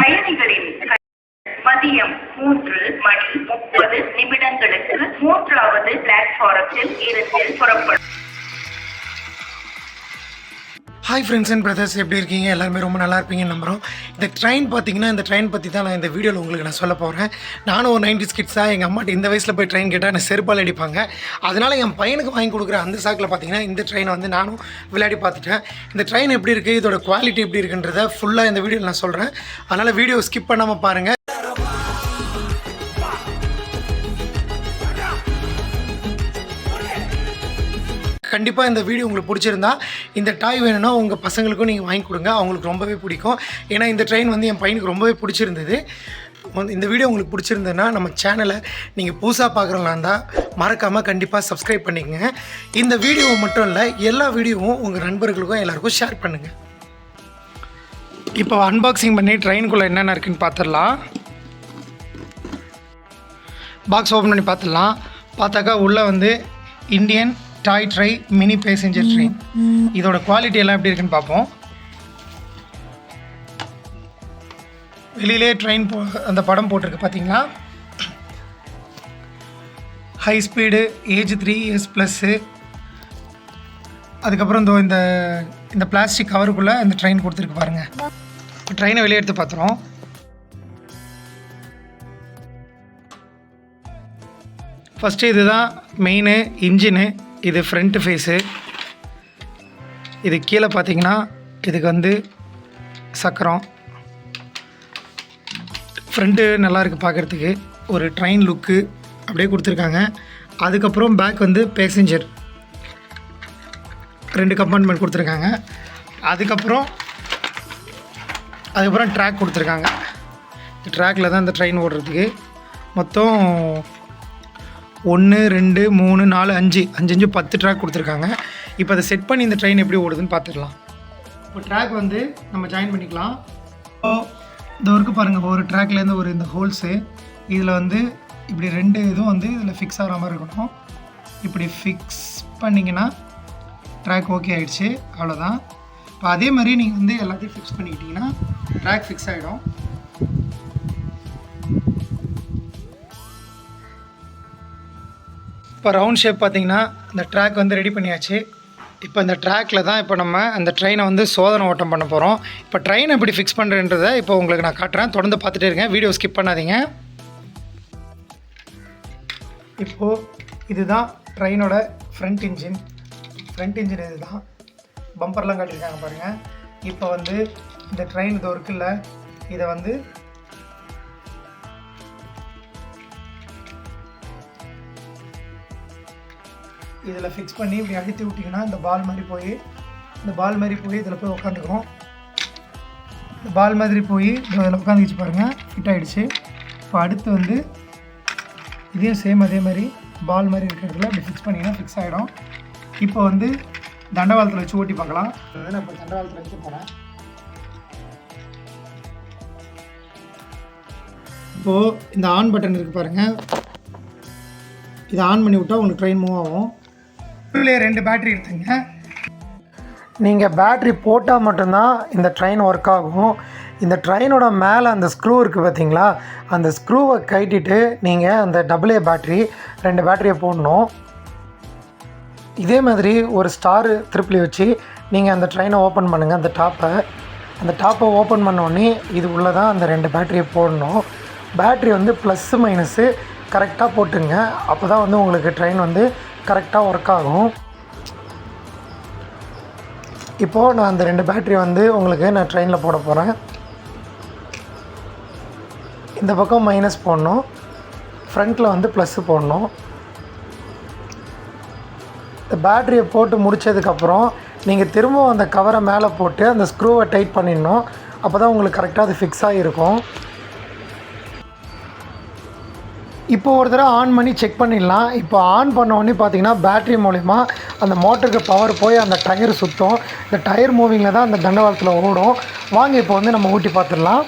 பயணிகளின் மதியம் 3:30 மூன்றாவது பிளாட்ஃபாரத்தில் இருந்து புறப்படும். ஹாய் ஃப்ரெண்ட்ஸ் அண்ட் பிரதர்ஸ், எப்படி இருக்கீங்க? எல்லாருமே ரொம்ப நல்லா இருப்பீங்கன்னு நம்புகிறோம். இந்த ட்ரெயின் பார்த்தீங்கன்னா, இந்த ட்ரெயின் பற்றி தான் நான் இந்த வீடியோவில் உங்களுக்கு நான் சொல்ல போகிறேன். நானும் ஒரு 90s கிட்ஸாக எங்கள் அம்மாட்ட இந்த வயசில் போய் ட்ரெயின் கேட்டால் எனக்கு செருப்பால் அடிப்பாங்க. அதனால் என் பையனுக்கு வாங்கி கொடுக்குற அந்த சாக்கில் பார்த்தீங்கன்னா இந்த ட்ரெயினை வந்து நானும் விளையாடி பார்த்துட்டேன். இந்த ட்ரெயின் எப்படி இருக்குது, இதோட குவாலிட்டி எப்படி இருக்குன்றதை ஃபுல்லாக இந்த வீடியோவில் நான் சொல்கிறேன். அதனால் வீடியோ ஸ்கிப் பண்ணாமல் பாருங்கள். கண்டிப்பாக இந்த வீடியோ உங்களுக்கு பிடிச்சிருந்தா இந்த டாய் வேணும்னா உங்கள் பசங்களுக்கும் நீங்கள் வாங்கி கொடுங்க, அவங்களுக்கு ரொம்பவே பிடிக்கும். ஏன்னா இந்த ட்ரெயின் வந்து என் பையனுக்கு ரொம்பவே பிடிச்சிருந்தது. இந்த வீடியோ உங்களுக்கு பிடிச்சிருந்ததுன்னா நம்ம சேனலை நீங்கள் புதுசாக பார்க்குறவங்களா இருந்தால் மறக்காமல் கண்டிப்பாக சப்ஸ்கிரைப் பண்ணிக்கங்க. இந்த வீடியோ மட்டும் இல்லை, எல்லா வீடியோவும் உங்கள் நண்பர்களுக்கும் எல்லாருக்கும் ஷேர் பண்ணுங்கள். இப்போ அன்பாக்சிங் பண்ணி ட்ரெயினுக்குள்ளே என்னென்ன இருக்குதுன்னு பார்த்துடலாம். பாக்ஸ் ஓப்பன் பண்ணி பார்த்துடலாம். பார்த்தாக்கா உள்ளே வந்து இந்தியன் டாய் ட்ரை மினி பேசஞ்சர் ட்ரெயின். இதோட குவாலிட்டி எல்லாம் எப்படி இருக்குன்னு பார்ப்போம். வெளியிலே ட்ரெயின் அந்த படம் போட்டிருக்கு பார்த்தீங்களா. High speed age 3 years plus. அதுக்கப்புறம் இந்த பிளாஸ்டிக் கவருக்குள்ளே இந்த ட்ரெயின் கொடுத்துருக்கு பாருங்கள். ட்ரெயினை வெளியே எடுத்து பார்த்துறோம். ஃபஸ்ட்டு இதுதான் மெயின் இன்ஜினு. இது ஃப்ரண்ட்டு ஃபேஸு. இது கீழே பார்த்தீங்கன்னா இதுக்கு வந்து சக்கரம். ஃப்ரண்ட்டு நல்லா இருக்குது பார்க்குறதுக்கு, ஒரு ட்ரெயின் லுக்கு அப்படியே கொடுத்துருக்காங்க. அதுக்கப்புறம் பேக் வந்து பேசஞ்சர் 2 கம்பார்ட்மெண்ட் கொடுத்துருக்காங்க. அதுக்கப்புறம் ட்ராக் கொடுத்துருக்காங்க. இந்த ட்ராக்கில் தான் இந்த ட்ரெயின் ஓடுறதுக்கு மொத்தம் 1 2 3 4 5 10 ட்ராக் கொடுத்துருக்காங்க. இப்போ அதை செட் பண்ணி இந்த ட்ரெயின் எப்படி ஓடுதுன்னு பார்த்துக்கலாம். இப்போ ட்ராக் வந்து நம்ம ஜாயின் பண்ணிக்கலாம். இந்த ஒர்க்கு பாருங்கள், ஒரு ட்ராக்லேருந்து ஒரு இந்த ஹோல்ஸு இதில் வந்து இப்படி 2 இதுவும் வந்து இதில் ஃபிக்ஸ் ஆகிற மாதிரி இருக்கணும். இப்படி ஃபிக்ஸ் பண்ணிங்கன்னா ட்ராக் ஓகே ஆகிடுச்சு, அவ்வளோதான். இப்போ அதே மாதிரி நீங்கள் வந்து எல்லாத்தையும் ஃபிக்ஸ் பண்ணிக்கிட்டிங்கன்னா ட்ராக் ஃபிக்ஸ் ஆகிடும். இப்போ ரவுண்ட் ஷேப் பார்த்தீங்கன்னா இந்த ட்ராக் வந்து ரெடி பண்ணியாச்சு. இப்போ இந்த ட்ராக்கில் தான் இப்போ நம்ம அந்த ட்ரெயினை வந்து சோதனை ஓட்டம் பண்ண போகிறோம். இப்போ ட்ரெயின் எப்படி ஃபிக்ஸ் பண்ணுறன்றதை இப்போ உங்களுக்கு நான் காட்டுறேன். தொடர்ந்து பார்த்துட்டே இருங்க, வீடியோ ஸ்கிப் பண்ணாதீங்க. இப்போது இதுதான் ட்ரெயினோட ஃப்ரண்ட் இன்ஜின் இது தான். பம்பர்லாம் காட்டியிருக்காங்க பாருங்கள். இப்போ வந்து இந்த ட்ரெயின் இது இருக்குல்ல, இதை வந்து இதில் ஃபிக்ஸ் பண்ணி இப்படி அழுத்தி விட்டிங்கன்னா இந்த பால் மாதிரி போய் இதில் போய் உட்காந்துக்கிறோம். இந்த பால் மாதிரி போய் இதில் உட்காந்துக்கிச்சு பாருங்கள், ஃபிட் ஆகிடுச்சு. இப்போ அடுத்து வந்து இதையும் சேம் அதே மாதிரி பால் மாதிரி இருக்கிறதுல இப்படி ஃபிக்ஸ் பண்ணிங்கன்னா ஃபிக்ஸ் ஆகிடும். இப்போ வந்து தண்டவாளத்தில் வச்சு ஓட்டி பார்க்கலாம். நான் இப்போ தண்டவாளத்தில் வச்சு போகிறேன். இப்போது இந்த ஆன் பட்டன் இருக்குது பாருங்கள், இதை ஆன் பண்ணி விட்டால் உங்களுக்கு ட்ரெயின் மூவ் ஆகும். உள்ளே 2 பேட்ரி எடுத்துங்க. நீங்கள் பேட்ரி போட்டால் மட்டும்தான் இந்த ட்ரெயின் ஒர்க் ஆகும். இந்த ட்ரெயினோட மேலே அந்த ஸ்க்ரூ இருக்குது பார்த்தீங்களா, அந்த ஸ்க்ரூவை கட்டிட்டு நீங்கள் அந்த AA பேட்ரி 2 பேட்டரியை போடணும். இதே மாதிரி ஒரு ஸ்டாரு திருப்பி வச்சு நீங்கள் அந்த ட்ரெயினை ஓப்பன் பண்ணுங்கள். அந்த டாப்பை ஓப்பன் பண்ணோடனே இது உள்ளே தான் அந்த 2 பேட்டரியை போடணும். பேட்ரி வந்து ப்ளஸ்ஸு மைனஸு கரெக்டாக போட்டுங்க. அப்போ தான் வந்து உங்களுக்கு ட்ரெயின் வந்து கரெக்டாக ஒர்க் ஆகும். இப்போது நான் அந்த 2 பேட்ரி வந்து உங்களுக்கு நான் ட்ரெயினில் போட போகிறேன். இந்த பக்கம் மைனஸ் போடணும், ஃப்ரண்ட்டில் வந்து ப்ளஸ்ஸு போடணும். இந்த பேட்ரியை போட்டு முடித்ததுக்கப்புறம் நீங்கள் திரும்பவும் அந்த கவரை மேலே போட்டு அந்த ஸ்க்ரூவை டைட் பண்ணிடணும். அப்போ தான் உங்களுக்கு கரெக்டாக அது ஃபிக்ஸ் ஆகிருக்கும். இப்போ ஒரு தடவை ஆன் பண்ணி செக் பண்ணிடலாம். இப்போ ஆன் பண்ண உடனே பார்த்தீங்கன்னா பேட்ரி மூலிமா அந்த மோட்டருக்கு பவர் போய் அந்த டயர் சுற்றும். இந்த டயர் மூவிங்கில் தான் அந்த தண்டவாளத்தில் ஓடும். வாங்க இப்போ வந்து நம்ம ஊட்டி பார்த்துடலாம்.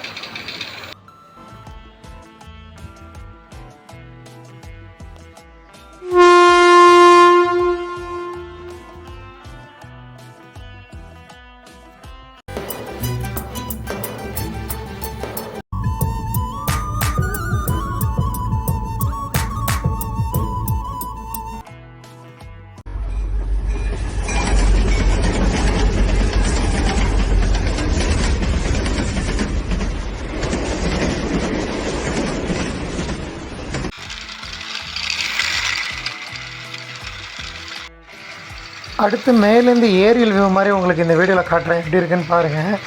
அடுத்து மேலேருந்து ஏரியல் வியூ மாதிரி உங்களுக்கு இந்த வீடியோவில் காட்டுறேன், எப்படி இருக்குன்னு பாருங்கள்.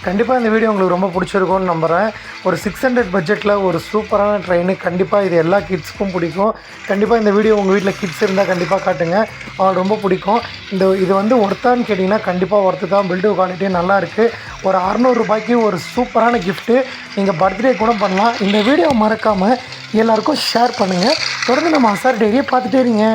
கண்டிப்பாக இந்த வீடியோ உங்களுக்கு ரொம்ப பிடிச்சிருக்கும்னு நம்புகிறேன். ஒரு 600 பட்ஜெட்டில் ஒரு சூப்பரான ட்ரெயின். கண்டிப்பாக இது எல்லா கிட்ஸுக்கும் பிடிக்கும். கண்டிப்பாக இந்த வீடியோ உங்கள் வீட்டில் கிட்ஸ் இருந்தால் கண்டிப்பாக காட்டுங்க, அவங்களுக்கு ரொம்ப பிடிக்கும். இது வந்து ஒர்த்தான்னு கேட்டிங்கன்னா கண்டிப்பாக ஒர்த்து தான். பில்டு குவாலிட்டியும் நல்லாயிருக்கு. ஒரு 600 ரூபாய்க்கு ஒரு சூப்பரான கிஃப்ட்டு. நீங்கள் பர்த்டே கூட பண்ணலாம். இந்த வீடியோ மறக்காமல் எல்லாேருக்கும் ஷேர் பண்ணுங்கள். தொடர்ந்து நம்ம அசார் டைரியை பார்த்துட்டே இருங்க.